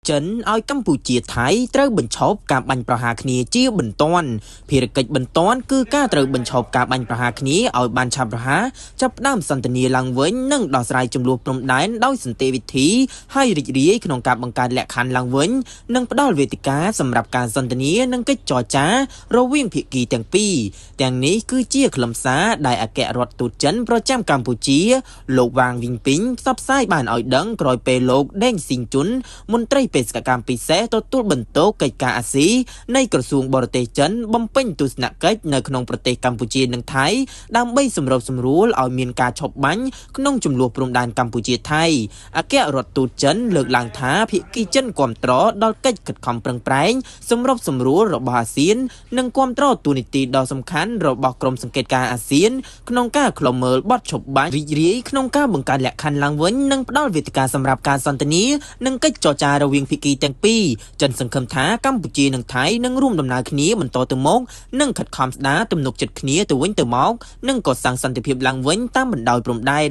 ចិនឲ្យកម្ពុជាថៃត្រូវបញ្ឈប់ការបាញ់ប្រហារគ្នាជាបន្ទាន់ភារកិច្ចបន្ទាន់គឺការត្រូវបញ្ឈប់ការបាញ់ប្រហារគ្នាឲ្យបានឆាប់រហ័សចាប់ផ្ដើមសន្ទនាឡើងវិញនិងដោះស្រាយចំនួនព្រំដែនដោយសន្តិវិធីហើយរីករាយក្នុងការបង្កើតលក្ខខណ្ឌឡើងវិញនិងផ្ដល់វេទិកាសម្រាប់ការសន្ទនានិងកិច្ចចរចារវាងភាគីទាំងពីរទាំងនេះគឺជាខ្លឹមសារដែលអគ្គរដ្ឋទូតចិនប្រចាំកម្ពុជាលោកវ៉ាងវីងពីងផ្សព្វផ្សាយបានឲ្យដឹងក្រោយពេលលោកដេងស៊ីងជុនមន្ត្រីបេសកកម្មពិសេសទទួលបន្ទុកកិច្ចការអាស៊ីនៃក្រសួងបរទេសចិនបំពេញទស្សនកិច្ចនៅក្នុងប្រទេសកម្ពុជានិងថៃដើម្បីសម្របសម្រួលឲ្យមានការឈប់បាញ់ក្នុងចំនួនព្រំដែនកម្ពុជាថៃអគ្គរដ្ឋទូតចិនលើកឡើងថាភាគីចិនគាំទ្រដល់កិច្ចខិតខំប្រឹងប្រែងសម្របសម្រួលរបស់អាស៊ាននិងគាំទ្រទូនីតិដ៏សំខាន់របស់ក្រុមសង្កេតការណ៍អាស៊ានក្នុងការឃ្លាំមើលបទឈប់បាញ់រីករាយក្នុងការបង្កើតលក្ខខណ្ឌឡើងវិញនិងផ្ដល់វេទិកាសម្រាប់ការសន្ទនានិងកិច្ចចរចារវាងភាគីទាំងពីរចិនសង្ឃឹមថាកម្ពុជានិងថៃនឹងរួមដំណើរគ្នាបន្តទៅមុខនិងខិតខំស្ដារទំនុកចិត្តគ្នាទៅវិញទៅមកនិងកសាងសន្តិភាពឡើងវិញតាមបណ្ដោយព្រំដែន